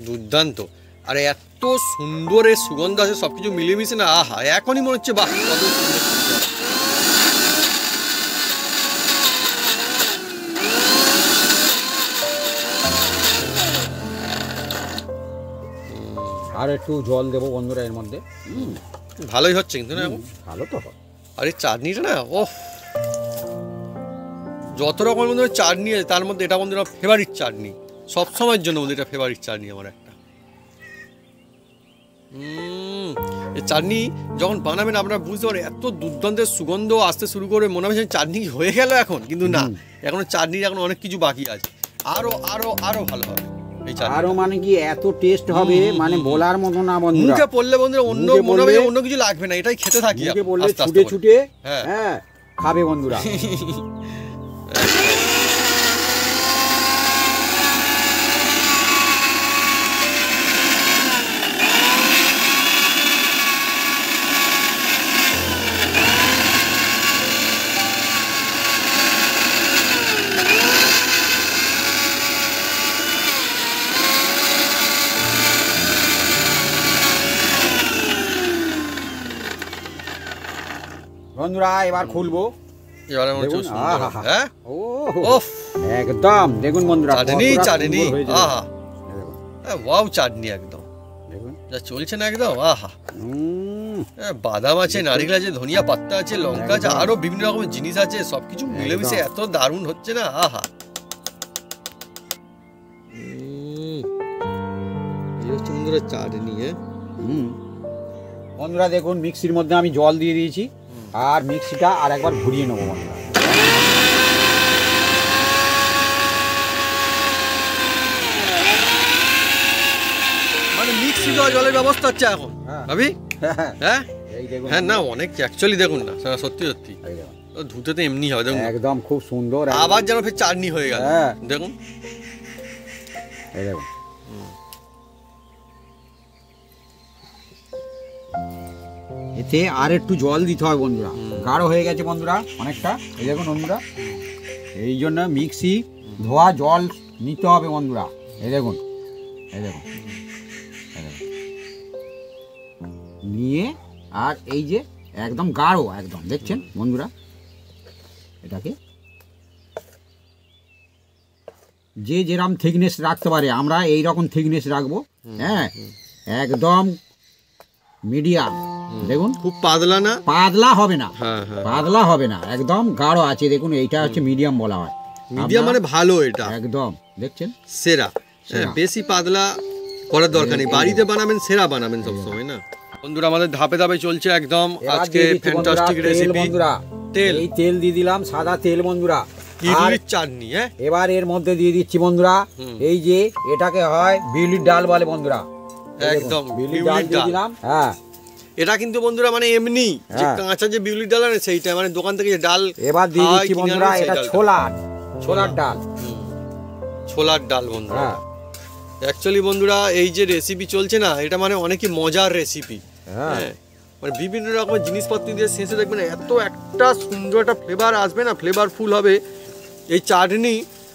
দুর্দান্ত। আর এত সুন্দর এর সুগন্ধ আছে, সবকিছু মিলেমিশে না, আহা, এখনই মনে হচ্ছে বাহ কত সুন্দর। আর একটু জল দেবো বন্ধুরা এর মধ্যে। ভালোই হচ্ছে কিন্তু না, ভালো তো। আর এই চাটনিটা না, ওহ, যত রকমের বন্ধুরা চাটনি আছে তার মধ্যে এটা বন্ধুরা ফেভারিট চাটনি, সবসময়ের জন্য বন্ধু এটা ফেভারিট চাটনি আমার একটা। এই চাটনি যখন বানাবেন আপনারা বুঝতে পারেন এত দুর্দান্তের সুগন্ধ আসতে শুরু করে, মনে হয় চাটনি হয়ে গেল এখন, কিন্তু না, এখনো চাটনির এখন অনেক কিছু বাকি আছে, আরো আরো আরো ভালো হবে। আরো মানে কি এত টেস্ট হবে, মানে বলার মতো না বন্ধুরা। মুখে পড়লে বন্ধুরা অন্য মনে হবে অন্য কিছু লাগবে না, এটাই খেতে থাকি। মুখে পড়লে ছুটে ছুটে হ্যাঁ খাবে বন্ধুরা। বন্ধুরা এবার খুলবো। এবারে মনে হচ্ছে দেখুন, সুন্দর আহা। হ্যাঁ ও ওফ একদম দেখুন বন্ধুরা, চাটনি কতটা চাটনি সুন্দর হয়েছে। আহা দেখুন, ওয়াও চাটনি একদম দেখুন। যা চলছে না একদম আহা উম, বাদাম আছে, নারকেল আছে, ধনিয়া পাতা আছে, লঙ্কা আছে, আরো বিভিন্ন রকমের জিনিস আছে, সবকিছু মিলেমিশে এত দারুণ হচ্ছে না আহা। এই হচ্ছে বন্ধুরা চাটনি। বন্ধুরা দেখুন মিক্সির মধ্যে আমি জল দিয়ে দিয়েছি, আর মিক্সিটা আর একবার ঘুরিয়ে নেবো বন্ধুরা। মানে মিক্সি দেওয়া জলের ব্যবস্থা হচ্ছে এখন হ্যাঁ। ভাবি হ্যাঁ এই দেখুন, হ্যাঁ না অনেক অ্যাকচুয়ালি দেখুন না সত্যি সত্যি এই দেখুন, ও ধুতে তো এমনি হবে দেখুন একদম খুব সুন্দর। আবার যেন ফের চাটনি হয়ে গেল হ্যাঁ। দেখুন এই দেখুন, এতে আর একটু জল দিতে হয় বন্ধুরা, গাঢ় হয়ে গেছে বন্ধুরা অনেকটা। এই দেখুন বন্ধুরা, এই জন্য মিক্সি ধোয়া জল নিতে হবে বন্ধুরা। এই দেখুন, এই দেখুন, এই দেখুন। নিয়ে আর এই যে একদম গাঢ় একদম দেখছেন বন্ধুরা, এটাকে যে যেরকম থিকনেস রাখতে পারে, আমরা এই রকম থিকনেস রাখবো। হ্যাঁ একদম মিডিয়াম, দেখুন খুব পাতলা না পাতলা হবে না, হ্যাঁ হ্যাঁ পাতলা হবে না, একদম গাঢ় আছে। দেখুন এইটা হচ্ছে মিডিয়াম বলা হয়, মিডিয়াম মানে ভালো এটা একদম দেখছেন সেরা সেরা। বেশি পাতলা করার দরকার নেই, বাড়িতে বানাবেন সেরা বানাবেন সবসময় না। বন্ধুরা আমাদের ধাপে ধাপে চলছে একদম এবার আজকে দিয়ে দিচ্ছি বন্ধুরা ফ্যান্টাস্টিক তেল রেসিপি বন্ধুরা। তেল এই তেল দিয়ে দিলাম, সাদা তেল বন্ধুরা। আর ইডলির চাটনি হ্যাঁ এবার এর মধ্যে দিয়ে দিচ্ছি বন্ধুরা এই যে এটাকে হয় বিউলির ডাল বলে বন্ধুরা। এই দেখুন, একদম, বিউলির বিউলির ডাল দিয়ে ডাল। দিলাম। হ্যাঁ এটা কিন্তু বন্ধুরা মানে এমনি যে হ্যাঁ। কাঁচা যে বিউলির ডাল আনে সেইটা মানে দোকান থেকে যে ডাল এবার দিয়ে খাওয়ায় দিচ্ছি কিনে বন্ধুরা আনে সেই এটা ডালটা। ছোলার ডাল। ছোলার ডাল বন্ধুরা হ্যাঁ অ্যাকচুয়ালি বন্ধুরা এই যে রেসিপি চলছে না এটা মানে অনেকই মজার রেসিপি হ্যাঁ হ্যাঁ মানে বিভিন্ন রকমের জিনিসপত্র দিয়ে শেষে দেখবেন এত একটা সুন্দর একটা ফ্লেভার আসবে না, ফ্লেভারফুল হবে এই চাটনি।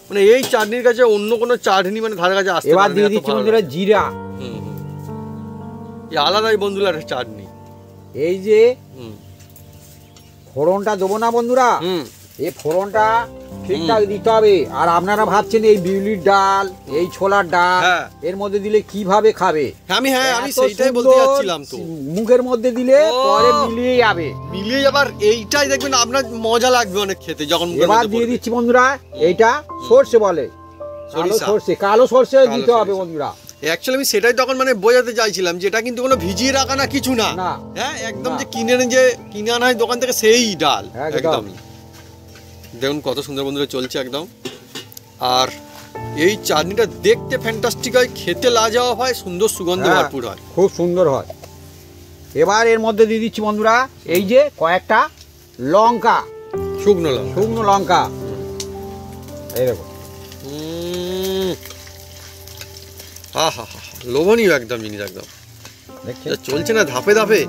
মানে এই চাটনির কাছে অন্য কোনো চাটনি মানে ধারে কাছে আসতে এবার পারে না, দিয়ে এত দিচ্ছি ভালো বন্ধুরা লাগে। জিরা। হুম, হুম। এই আলাদাই বন্ধুরা একটা চাটনি। এই যে হুম ফোড়নটা দেবো না বন্ধুরা, হুম এই ফোড়নটা ঠিকঠাক দিতে হবে। আর আপনারা ভাবছেন এই বিউলির ডাল এই ছোলার ডাল হ্যাঁ। এর মধ্যে দিলে কিভাবে খাবে। আমি এত সেইটাই বলতে সুন্দর যাচ্ছিলাম তো মুখের মধ্যে দিলে ও। পরে মিলিয়ে যাবে। মিলিয়ে আবার এইটাই দেখবেন আপনার মজা লাগবে অনেক খেতে যখন মুখের এবার মধ্যে দিয়ে পড়বে। দিচ্ছি বন্ধুরা এইটা সর্ষে বলে, কালো সরিষা। সর্ষে, কালো সর্ষে কালো দিতে হবে সরিষা। বন্ধুরা। অ্যাকচুয়ালি আমি সেটাই তখন মানে বোঝাতে চাইছিলাম যে এটা কিন্তু কোনো ভিজিয়ে রাখা না কিছু না না। হ্যাঁ একদম না। যে কিনে আনা হয় দোকান থেকে সেই ডাল একদম। একদম দেখুন কত সুন্দর বন্ধুরা চলছে একদম। আর এই চাটনিটা দেখতে ফ্যান্টাস্টিক হয়, খেতে লাজবাব হয়, সুন্দর সুগন্ধে হ্যাঁ, ভরপুর হয়। খুব সুন্দর হয়। এবার এর মধ্যে দিয়ে দিচ্ছি বন্ধুরা এই যে কয়েকটা লঙ্কা, শুকনো লঙ্কা শুকনো লঙ্কা। এই দেখো হা লোভনীয় একদম জিনিস একদম দেখছেন যা চলছে না ধাপে ধাপে।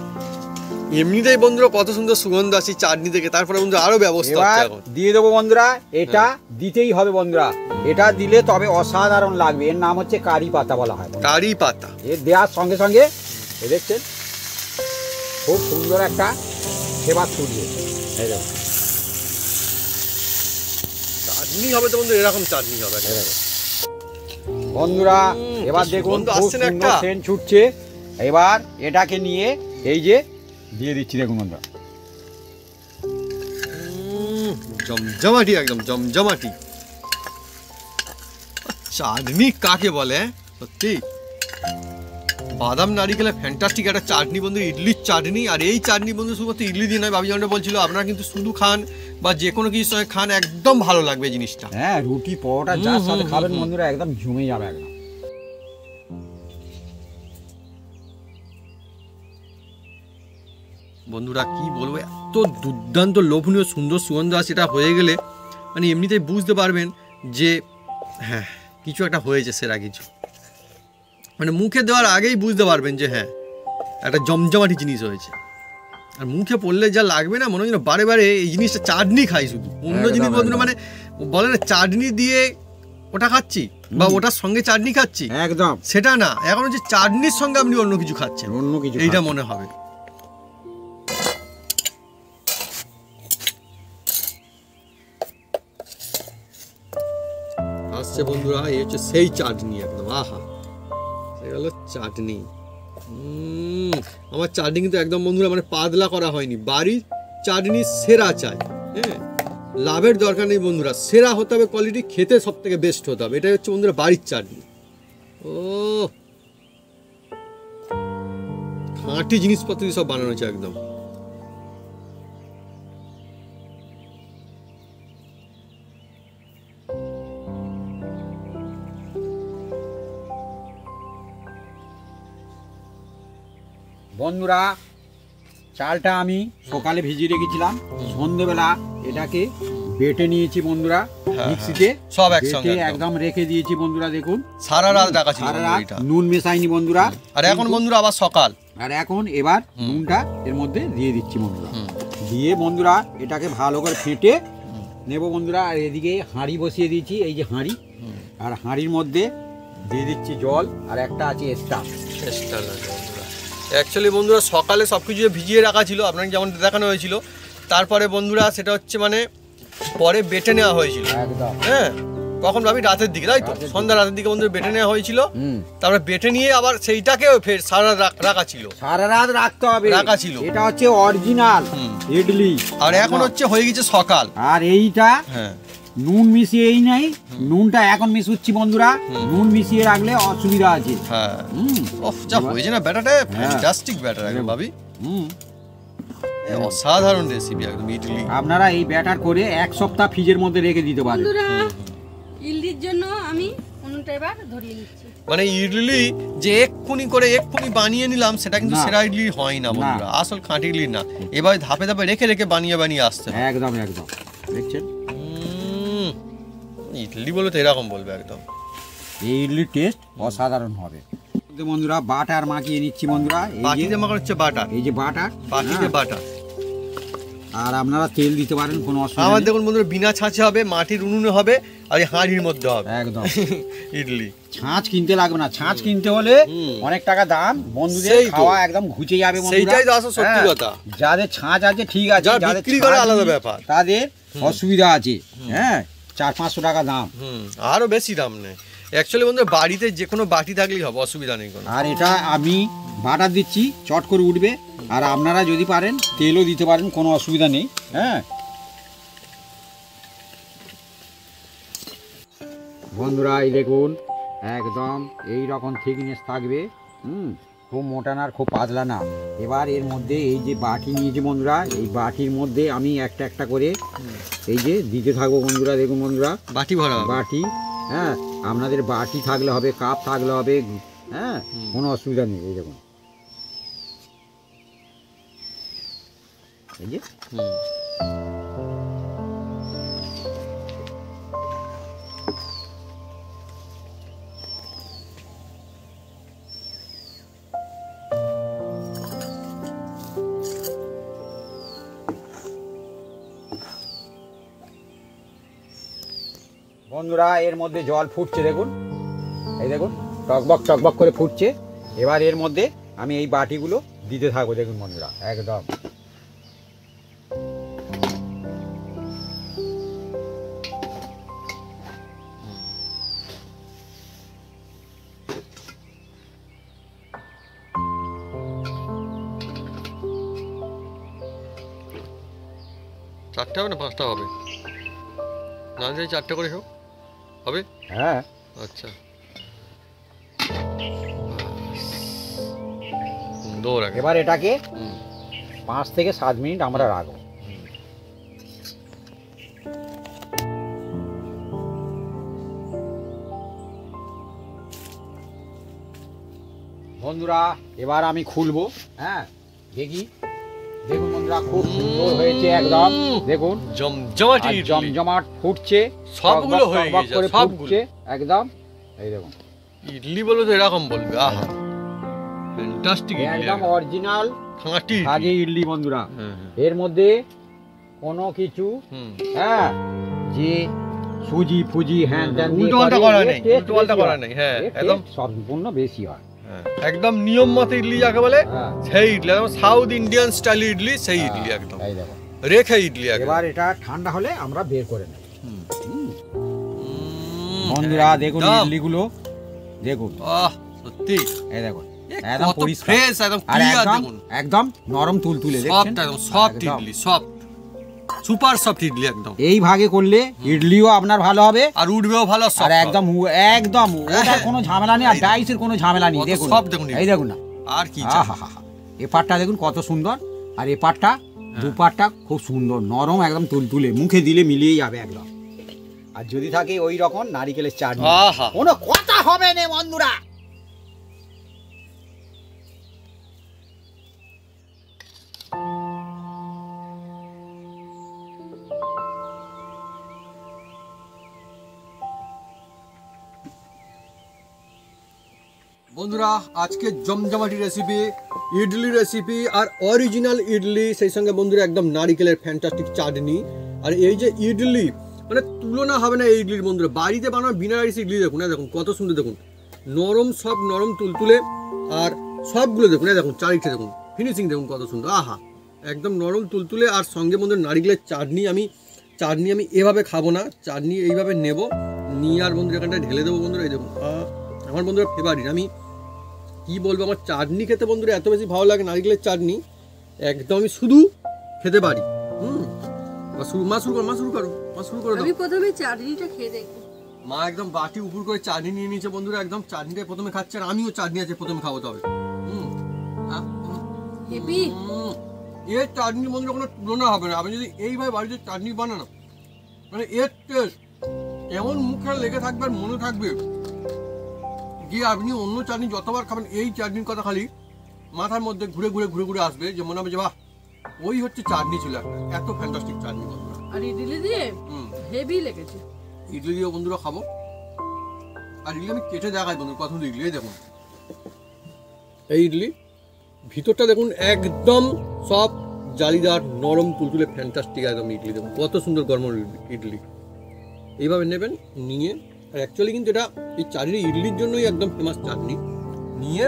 এমনিতেই বন্ধুরা কত সুন্দর সুগন্ধ আসে চাটনি থেকে, তারপরে বন্ধুরা আরো ব্যবস্থা হচ্ছে এবার এখন। দিয়ে দেবো বন্ধুরা এটা দিতেই হবে বন্ধুরা, এটা দিলে তবে অসাধারণ লাগবে। এর নাম হচ্ছে কারি পাতা বলা হয় বন্ধুরা। কারি পাতা এর দেওয়ার সঙ্গে সঙ্গে এই দেখছেন খুব সুন্দর একটা সেবা ছড়িয়ে। এই দেখো, চাটনি হবে তো বন্ধু এরকম চাটনি হবে এই দেখো। বন্ধুরা এবার কি দেখুন সুগন্ধ খুব আসছে না সুন্দর একটা? সেন্ট ছুটছে। এবার এটাকে নিয়ে এই যে দিয়ে দিচ্ছি দেখুন বন্ধুরা। জমজমাটি একদম জমজমাটি চাটনি কাকে বলে সত্যি বাদাম নারিকেলের ফ্যান্টাস্টিক একটা চাটনি বন্ধু, ইডলির চাটনি। আর এই চাটনি বন্ধু শুধুমাত্র ইডলি দিয়ে নয়, বাবি যেমনটা বলছিল আপনারা কিন্তু শুধু খান বা যে কোনো কিছুর সঙ্গে খান একদম ভালো লাগবে জিনিসটা। হ্যাঁ রুটি পরোটা যার সাথে খাবেন বন্ধুরা একদম জমে যাবে একদম। বন্ধুরা কি বলবো এত দুর্দান্ত লোভনীয় সুন্দর সুগন্ধ আছে, এটা হয়ে গেলে মানে এমনিতেই বুঝতে পারবেন যে হ্যাঁ কিছু একটা হয়েছে সেরা কিছু, মানে মুখে দেওয়ার আগেই বুঝতে পারবেন যে হ্যাঁ একটা জমজমাটি জিনিস হয়েছে। আর মুখে পড়লে যা লাগবে না মনে হয় যেন বারে বারে এই জিনিসটা চাটনি খাই শুধু, অন্য একদম, জিনিস বন্ধুরা একদম। মানে বলে না চাটনি দিয়ে ওটা খাচ্ছি বা ওটার সঙ্গে চাটনি খাচ্ছি, একদম সেটা না, এখন হচ্ছে চাটনির সঙ্গে আপনি অন্য কিছু খাচ্ছেন, অন্য কিছু এইটা খাবেন। মনে হবে। আসছে বন্ধুরা, এই হচ্ছে সেই চাটনি একদম, আহা সে গেল চাটনি। আমার চাটনি কিন্তু একদম বন্ধুরা মানে পাতলা করা হয়নি, বাড়ির চাটনি সেরা চাই। হ্যাঁ, লাভের দরকার নেই বন্ধুরা, সেরা হতে হবে কোয়ালিটি, খেতে সব থেকে বেস্ট হতে হবে। এটাই হচ্ছে বন্ধুরা বাড়ির চাটনি। ও খাঁটি জিনিসপত্র দিয়ে সব বানানো হয়েছে একদম। বন্ধুরা চালটা আমি সকালে ভিজিয়ে রেখেছিলাম, সন্ধ্যেবেলা এটাকে বেটে নিয়েছি বন্ধুরা মিক্সিতে, সব একসঙ্গে একদম রেখে দিয়েছি বন্ধুরা। দেখুন সারা রাত রাখা ছিল সারা রাত, নুন মেশাইনি বন্ধুরা। আর এখন বন্ধুরা আবার সকাল, আর এখন এবার নুনটা এর মধ্যে দিয়ে দিচ্ছি বন্ধুরা। দিয়ে বন্ধুরা এটাকে ভালো করে ফেটে নেব বন্ধুরা। আর এদিকে হাঁড়ি বসিয়ে দিয়েছি, এই যে হাঁড়ি, আর হাঁড়ির মধ্যে দিয়ে দিচ্ছি জল, আর একটা আছে স্টাফ। অ্যাকচুয়ালি বন্ধুরা সকালে সব কিছু ভিজিয়ে রাখা ছিল আপনাকে যেমন দেখানো হয়েছিল, তারপরে বন্ধুরা সেটা হচ্ছে মানে পরে বেটে নেওয়া হয়েছিল। হ্যাঁ, কখন ভাবি রাতের দিকে, তাই তো সন্ধ্যা রাতের দিকে বন্ধুরা বেটে নেওয়া হয়েছিল। তারপরে বেটে নিয়ে আবার সেইটাকেও ফের সারা রাত রাখা ছিল, সারা রাত রাখতে হবে, রাখা ছিল। এটা হচ্ছে অরিজিনাল ইডলি। আর এখন হচ্ছে হয়ে গেছে সকাল। আর এইটা হ্যাঁ নুন মিশিয়েই নাই, নুনটা এখন মিশুচ্ছি বন্ধুরা, নুন মিশিয়ে রাখলে অসুবিধা আছে। হ্যাঁ, ওফ যা হয়েছে না ব্যাটারটা, ফ্যান্টাস্টিক ব্যাটার একদম ভাবি। অসাধারণ রেসিপি একদম ইডলি। আপনারা এই ব্যাটার করে এক সপ্তাহ ফ্রিজের মধ্যে রেখে দিতে পারেন। বন্ধুরা ইডলির জন্য আমি উনুনটা এবার ধরিয়ে নিচ্ছি। মানে ইডলি যে এক্ষুনি বানিয়ে নিলাম সেটা কিন্তু সেরা ইডলি হয় না বন্ধুরা, আসল খাঁটি ইডলি না। এবার ধাপে ধাপে রেখে রেখে বানিয়ে আসতে হয়। একদম একদম দেখছেন, ইডলি বলে তো এরকম বলবে একদম। এই ইডলির টেস্ট অসাধারণ হবে বন্ধুরা। বাটার মাখিয়ে নিচ্ছি বন্ধুরা, বাকিতে মাখানো হচ্ছে বাটার, এই যে বাটার, বাকিতে বাটার। আর আপনারা তেল দিতে পারেন, কোনো অসুবিধা আমার নেই। দেখুন বন্ধুরা বিনা ছাঁচে হবে, মাটির উনুনে হবে, আর এই হাঁড়ির মধ্যে হবে একদম ইডলি। ছাঁচ কিনতে লাগবে না, ছাঁচ কিনতে হলে অনেক টাকা দাম, বন্ধুদের সেই তো। খাওয়া একদম ঘুচে যাবে বন্ধুরা। সেইটাই তো আসল সত্যি কথা। যাদের ছাঁচ আছে ঠিক আছে, যারা যাদের বিক্রি করে ছাঁচ আলাদা নেই, ব্যাপার। তাদের অসুবিধা আছে। হ্যাঁ, 400-500 টাকা দাম। আরো বেশি দাম নেই। অ্যাকচুয়ালি বন্ধুরা বাড়িতে যে কোনো বাটি থাকলেই হবে, অসুবিধা নেই কোনো। আর এটা আমি বাটার দিচ্ছি, চট করে উঠবে। আর আপনারা যদি পারেন তেলও দিতে পারেন, কোনো অসুবিধা নেই। হ্যাঁ বন্ধুরা এই দেখুন একদম এই রকম থিকনেস থাকবে, খুব মোটা না আর খুব পাতলা না। এবার এর মধ্যে এই যে বাটি নিয়েছি বন্ধুরা, এই বাটির মধ্যে আমি একটা একটা করে এই যে দিতে থাকবো বন্ধুরা। দেখুন বন্ধুরা বাটি ভরা বাটি, হ্যাঁ আপনাদের বাটি থাকলে হবে, কাপ থাকলে হবে, হ্যাঁ কোনো অসুবিধা নেই। এই দেখুন এই যে বন্ধুরা এর মধ্যে জল ফুটছে, দেখুন এই দেখুন টকবক টকবক করে ফুটছে। এবার এর মধ্যে আমি এই বাটিগুলো দিতে থাকবো। দেখুন বন্ধুরা একদম চারটে হবে না 5টা হবে, না যে 4টে করে সব হবে। হ্যাঁ আচ্ছা সুন্দর। এবার এটাকে 5 থেকে 7 মিনিট আমরা রাখবো। বন্ধুরা এবার আমি খুলবো, হ্যাঁ দেখি। দেখুন বন্ধুরা খুব সুন্দর হয়েছে একদম, দেখুন জমজমাট জমজমাট ফুটছে, সবগুলো হয়ে গেছে সবগুলো একদম। এই দেখুন ইডলি বলে তো এরকম বলবে, আহা ফ্যান্টাস্টিক একদম অরিজিনাল খাঁটি আগে ইডলি বন্ধুরা। এর মধ্যে কোনো কিছু হ্যাঁ যে সুজি ফুজি হ্যাঁ উল্টোপাল্টা করা নেই, হ্যাঁ একদম সম্পূর্ণ বেশি হয়। একদম নিয়ম মতো ইডলি যাকে বলে সেই ইডলি, একদম সাউথ ইন্ডিয়ান স্টাইল ইডলি, সেই ইডলি একদম রেখে ইডলি। এবার এটা ঠান্ডা হলে আমরা বের করে নেব। বন্ধুরা দেখুন একদম। ইডলিগুলো দেখুন, সত্যি এই দেখুন এ একদম কত পরিষ্কার ফ্রেশ, একদম আর ক্লিয়ার একদম দেখুন। একদম নরম তুলতুলে দেখছেন, সফট, একদম সফট একদম। Idli, soft, super soft idli একদম। এই ভাগে করলে ইডলিও আপনার ভালো হবে আর উঠবেও ভালো, আর সফট একদম একদম ওটার কোনো ঝামেলা নেই আর ডাইসের কোনো ঝামেলা নেই। কত দেখুন soft দেখুন এই দেখুন না, আর কি চাই? আহা এপারটা দেখুন কত সুন্দর, আর এপারটা দুপারটা খুব সুন্দর নরম একদম তুলতুলে, মুখে দিলে মিলিয়ে যাবে একদম। আর যদি থাকে ওই রকম নারিকেলের চাটনি, আহা কোনো কথা হবে না বন্ধুরা। বন্ধুরা আজকে জমজমাটি রেসিপি, ইডলি রেসিপি আর অরিজিনাল ইডলি, সেই সঙ্গে বন্ধুরা একদম নারিকেলের ফ্যান্টাস্টিক চাটনি। আর এই যে ইডলি, মানে তুলনা হবে না এই ইডলির বন্ধুরা। বাড়িতে বানানো বিনা রাইস ইডলি দেখুন, দেখুন কত সুন্দর, দেখুন নরম সব নরম তুলতুলে, আর সবগুলো দেখুন দেখুন চারিটা দেখুন ফিনিশিং দেখুন কত সুন্দর, আহা একদম নরম তুলতুলে। আর সঙ্গে বন্ধুরা নারিকেলের চাটনি আমি এভাবে খাবো না, চাটনি এইভাবে নেব, নিয়ে আর বন্ধুরা এখানটা ঢেলে দেবো বন্ধুরা। এই দেখুন আমার বন্ধুরা ফেভারিট, আমি কি বলবো, আমার চাটনি খেতে বন্ধুরা এত বেশি ভালো লাগে, নারিকেলের চাটনি একদম আমি শুধু খেতে পারি। মা শুরু করো দাও। আমি প্রথমে চাটনিটা খেয়ে দেখি। মা একদম বাটি উপর করে চাটনি নিয়ে নিয়েছে বন্ধুরা, একদম চাটনিটা প্রথমে খাচ্ছে, আর আমিও চাটনি আছে প্রথমে খাবো তবে। হেভি। এর চাটনি বন্ধুরা কোনো তুলনা হবে না। আপনি যদি এইভাবে বাড়িতে চাটনি বানানো, মানে এর টেস্ট এমন মুখে লেগে থাকবে আর মনে থাকবে যে আপনি অন্য চাটনি যতবার খাবেন এই চাটনির কথা খালি মাথার মধ্যে ঘুরে ঘুরে আসবে, যে মনে হবে যে বাহ ওই হচ্ছে চাটনি ছিল একটা, এত ফ্যান্টাস্টিক চাটনি বন্ধুরা। আর ইডলি দিয়ে হেভি লেগেছে। ইডলি দিয়েও বন্ধুরা খাবো, আর ইডলি আমি কেটে দেখাই বন্ধুরা। প্রথম ইডলি দেখুন, এই ইডলি ভিতরটা দেখুন একদম সব জালিদার নরম তুলতুলে ফ্যান্টাস্টিক একদম ইডলি দেখুন কত সুন্দর গরম ইডলি। এইভাবে নেবেন, নিয়ে আর অ্যাকচুয়ালি কিন্তু এটা এই চাটনি ইডলির জন্যই একদম ফেমাস চাটনি। নিয়ে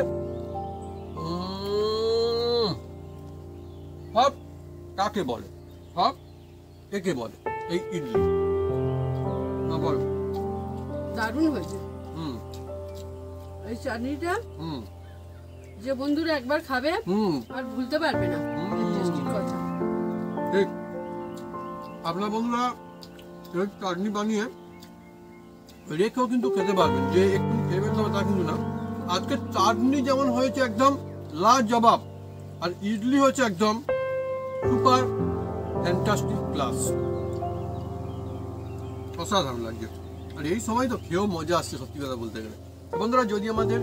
সব কাকে বলে, সব একে বলে এই ইডলি। বল দারুণ হয়েছে। এই চাটনিটা যে বন্ধুরা একবার খাবে আর ভুলতে পারবে না। টেস্টির কথা ঠিক। আপনার বন্ধুরা এই চাটনি বানিয়ে রেখেও কিন্তু খেতে পারবেন, যে একটু খেয়ে তবে তা কিন্তু না। আজকে চাটনি যেমন হয়েছে একদম লাজবাব, আর ইডলি হয়েছে একদম সুপার ফ্যান্টাস্টিক ক্লাস, অসাধারণ লাগছে। আর এই সময় তো খেয়েও মজা আসছে সত্যি কথা বলতে গেলে। বন্ধুরা যদি আমাদের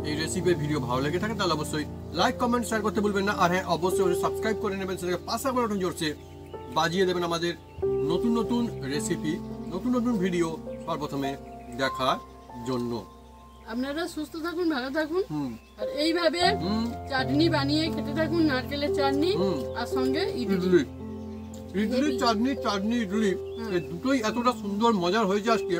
এই রেসিপির ভিডিও ভালো লেগে থাকে তাহলে অবশ্যই লাইক কমেন্ট শেয়ার করতে ভুলবেন না। আর হ্যাঁ অবশ্যই সাবস্ক্রাইব করে নেবেন, সেটাকে পাশে বাটন জোরছে বাজিয়ে দেবেন আমাদের নতুন নতুন রেসিপি, নতুন নতুন ভিডিও সর্বপ্রথমে দেখার জন্য। আপনারা সুস্থ থাকুন, ভালো থাকুন, আর এইভাবে চাটনি বানিয়ে খেতে থাকুন, নারকেলের চাটনি আর সঙ্গে ইডলি। ইডলি চাটনি ইডলি এই দুটোই এতটা সুন্দর মজার হয়েছে আজকে,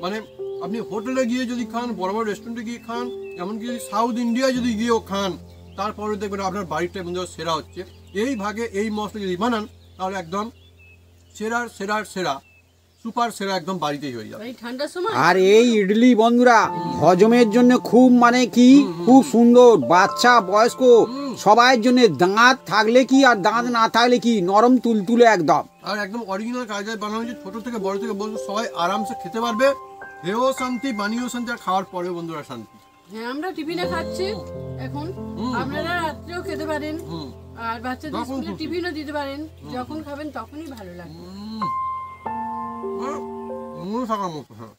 মানে আপনি হোটেলে গিয়ে যদি খান, বড় বড় রেস্টুরেন্টে গিয়ে খান, এমনকি যদি সাউথ ইন্ডিয়ায় যদি গিয়েও খান, তারপরে দেখবেন আপনার বাড়িটা বন্ধু সেরা হচ্ছে। এই ভাগে এই মশলা যদি বানান তাহলে একদম সেরা সুপার সেরা একদম বাড়িতেই হয়ে যাবে। ঠান্ডার সময় আর এই ইডলি বন্ধুরা হজমের জন্য খুব মানে কি খুব সুন্দর, বাচ্চা বয়স্ক সবাইয়ের জন্য, দাঁত থাকলে কি আর দাঁত না থাকলে কি নরম তুলতুলে একদম। আর একদম অরিজিনাল কায়দায় বানানো হয়েছে, ছোট থেকে বড় থেকে বন্ধু সবাই আরামসে খেতে পারবে, খেয়েও শান্তি, বানিয়েও শান্তি, আর খাওয়ার পরেও বন্ধুরা শান্তি। হ্যাঁ, আমরা টিফিনে খাচ্ছি এখন, আপনারা রাত্রেও খেতে পারেন, আর বাচ্চাদের স্কুলে টিফিনও দিতে পারেন, যখন খাবেন তখনই ভালো লাগবে। মনে থাকার মতো। হ্যাঁ।